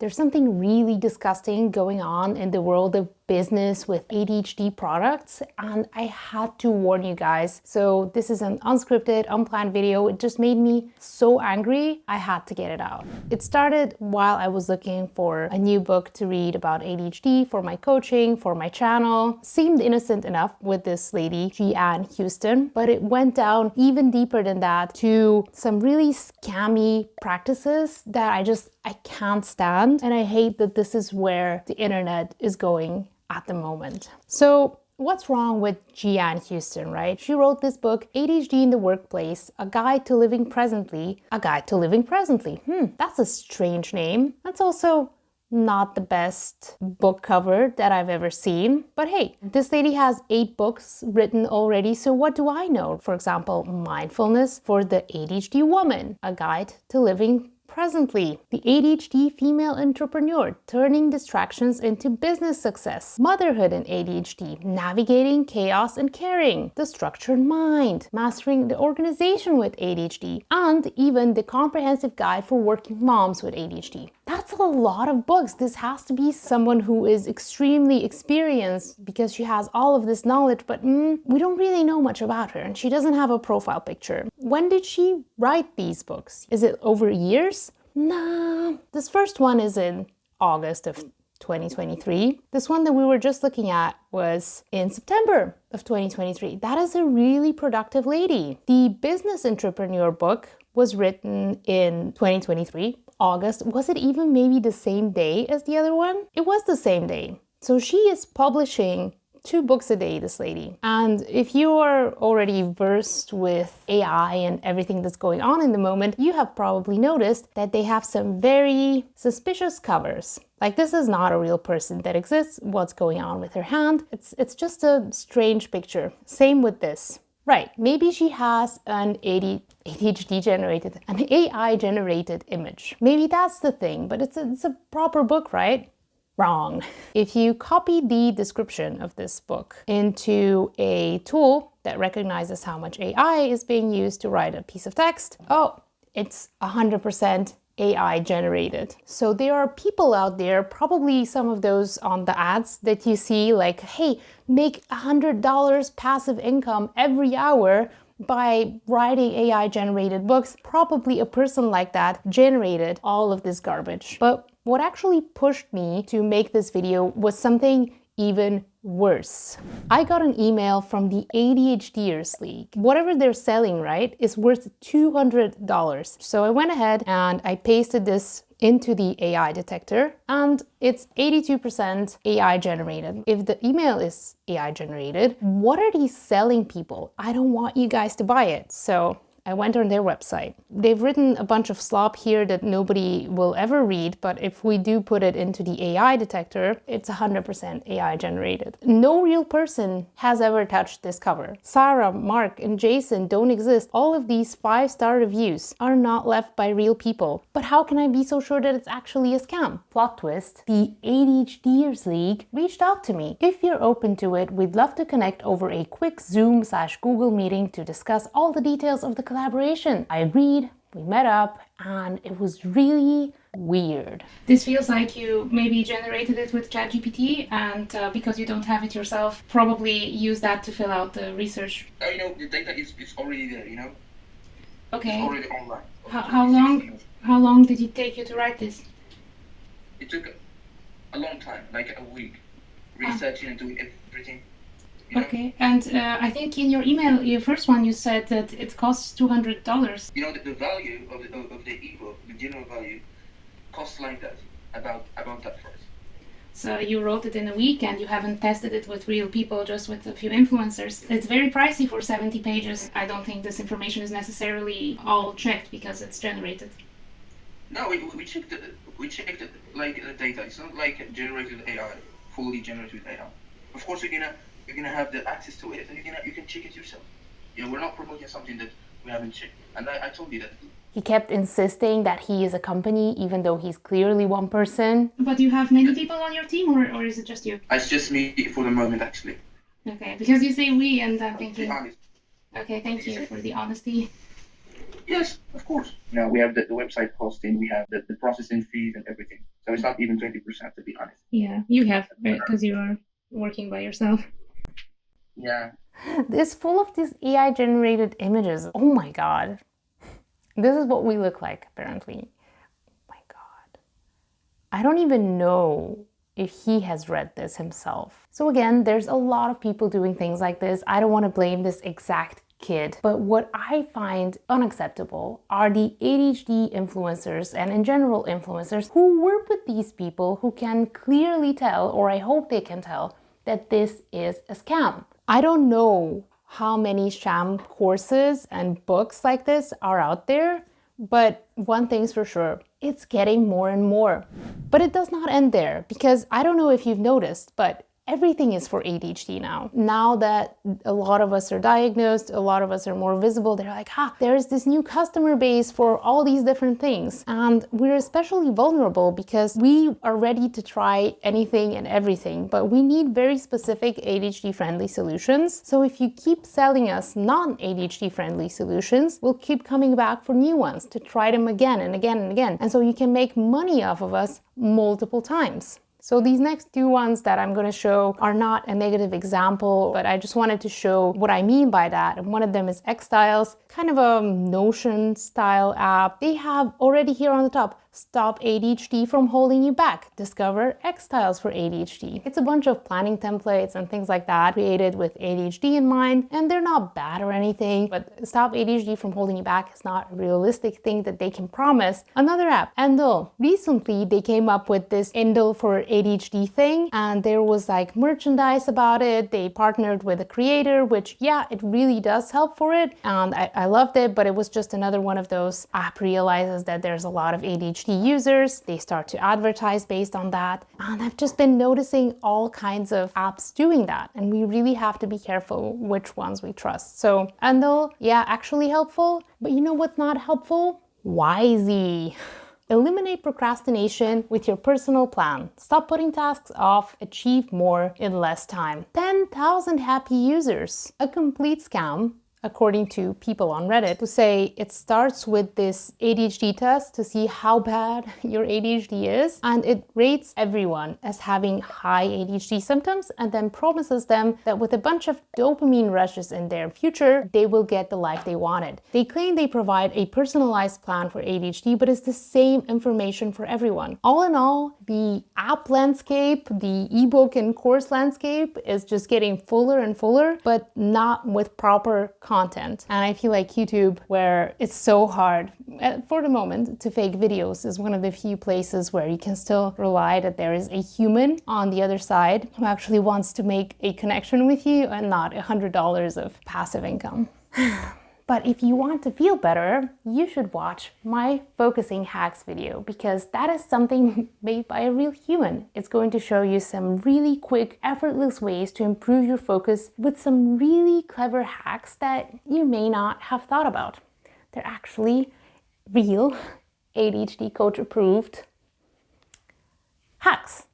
there's something really disgusting going on in the world of business with ADHD products, and I had to warn you guys. So this is an unscripted, unplanned video. It just made me so angry, I had to get it out. It started while I was looking for a new book to read about ADHD for my coaching, for my channel. Seemed innocent enough with this lady, Ann Houston, but it went down even deeper than that to some really scammy practices that I can't stand. And I hate that this is where the internet is going at the moment. So what's wrong with Ann Houston, right? She wrote this book, ADHD in the Workplace, A Guide to Living Presently. A Guide to Living Presently. That's a strange name. That's also not the best book cover that I've ever seen. But hey, this lady has 8 books written already, so what do I know? For example, Mindfulness for the ADHD Woman, A Guide to Living Presently, The ADHD Female Entrepreneur, Turning Distractions into Business Success, Motherhood in ADHD, Navigating Chaos and Caring, The Structured Mind, Mastering the Organization with ADHD, and even The Comprehensive Guide for Working Moms with ADHD. That's a lot of books. This has to be someone who is extremely experienced because she has all of this knowledge, but we don't really know much about her, and she doesn't have a profile picture. When did she write these books? Is it over years? Nah, this first one is in August of 2023. This one that we were just looking at was in September of 2023. That is a really productive lady. The Business Entrepreneur book was written in 2023, August. Was it even maybe the same day as the other one? It was the same day. So she is publishing 2 books a day, this lady. And if you are already versed with AI and everything that's going on in the moment, you have probably noticed that they have some very suspicious covers. Like, this is not a real person that exists. What's going on with her hand? It's just a strange picture. Same with this. Right, maybe she has an an AI generated image. Maybe that's the thing, but it's a proper book, right? Wrong. If you copy the description of this book into a tool that recognizes how much AI is being used to write a piece of text, it's 100% AI generated. So there are people out there, probably some of those on the ads that you see, like, hey, make $100 passive income every hour by writing AI generated books. Probably a person like that generated all of this garbage. But what actually pushed me to make this video was something even worse. I got an email from the ADHDers League. Whatever they're selling, right, is worth $200. So I went ahead and I pasted this into the AI detector, and it's 82% AI generated. If the email is AI generated, what are these selling people? I don't want you guys to buy it. So I went on their website. They've written a bunch of slop here that nobody will ever read, but if we do put it into the AI detector, it's 100% AI generated. No real person has ever touched this cover. Sarah, Mark, and Jason don't exist. All of these 5-star reviews are not left by real people. But how can I be so sure that it's actually a scam? Plot twist, the ADHDers League reached out to me. If you're open to it, we'd love to connect over a quick Zoom/Google meeting to discuss all the details of the collaboration. I agreed, we met up, and it was really weird. This feels like you maybe generated it with ChatGPT, and because you don't have it yourself, probably use that to fill out the research. The data is already there, Okay. It's already online. How long did it take you to write this? It took a long time, like a week, researching and doing everything. Okay, and I think in your email, your first one, you said that it costs $200. The value of the ebook, the general value, costs like that, about that price. So you wrote it in a week, and you haven't tested it with real people, just with a few influencers. It's very pricey for 70 pages. I don't think this information is necessarily all checked because it's generated. No, we checked it like the data. It's not like generated AI, fully generated AI. Of course, you're gonna have the access to it, and you can check it yourself. We're not promoting something that we haven't checked, and I told you that. He kept insisting that he is a company, even though he's clearly one person. But you have many people on your team, or is it just you? It's just me for the moment, actually. Okay, because you say we, and I'm thinking. To be honest. Okay, thank you for the honesty. Yes, of course. Now we have the website hosting, we have the processing fees and everything. So it's not even 20%, to be honest. Yeah, you have, because you are working by yourself. Yeah. It's full of these AI generated images. Oh my god. This is what we look like, apparently. Oh my god. I don't even know if he has read this himself. So again, there's a lot of people doing things like this. I don't want to blame this exact kid, but what I find unacceptable are the ADHD influencers and in general influencers who work with these people who can clearly tell, or I hope they can tell, that this is a scam. I don't know how many sham courses and books like this are out there, but one thing's for sure, it's getting more and more. But it does not end there, because I don't know if you've noticed, but everything is for ADHD now. Now that a lot of us are diagnosed, a lot of us are more visible, they're like, there's this new customer base for all these different things. And we're especially vulnerable because we are ready to try anything and everything, but we need very specific ADHD-friendly solutions. So if you keep selling us non-ADHD-friendly solutions, we'll keep coming back for new ones to try them again and again and again. And so you can make money off of us multiple times. So these next two ones that I'm going to show are not a negative example, but I just wanted to show what I mean by that. And one of them is X-Styles, kind of a Notion style app. They have already here on the top, stop ADHD from holding you back. Discover X-Styles for ADHD. It's a bunch of planning templates and things like that created with ADHD in mind, and they're not bad or anything, but stop ADHD from holding you back is not a realistic thing that they can promise. Another app, Endel. Recently, they came up with this Endel for ADHD thing, and there was like merchandise about it. They partnered with a creator, which yeah, it really does help for it, and I loved it, but it was just another one of those app realizes that there's a lot of ADHD users. They start to advertise based on that, and I've just been noticing all kinds of apps doing that, and we really have to be careful which ones we trust. So Endel, yeah, actually helpful, but you know what's not helpful? Wisey. Eliminate procrastination with your personal plan. Stop putting tasks off, achieve more in less time. 10,000 happy users. A complete scam, according to people on Reddit, who say it starts with this ADHD test to see how bad your ADHD is, and it rates everyone as having high ADHD symptoms and then promises them that with a bunch of dopamine rushes in their future, they will get the life they wanted. They claim they provide a personalized plan for ADHD, but it's the same information for everyone. All in all, the app landscape, the ebook and course landscape is just getting fuller and fuller, but not with proper content. And I feel like YouTube, where it's so hard for the moment to fake videos, is one of the few places where you can still rely that there is a human on the other side who actually wants to make a connection with you and not $100 of passive income. But if you want to feel better, you should watch my focusing hacks video, because that is something made by a real human. It's going to show you some really quick, effortless ways to improve your focus with some really clever hacks that you may not have thought about. They're actually real ADHD coach approved hacks.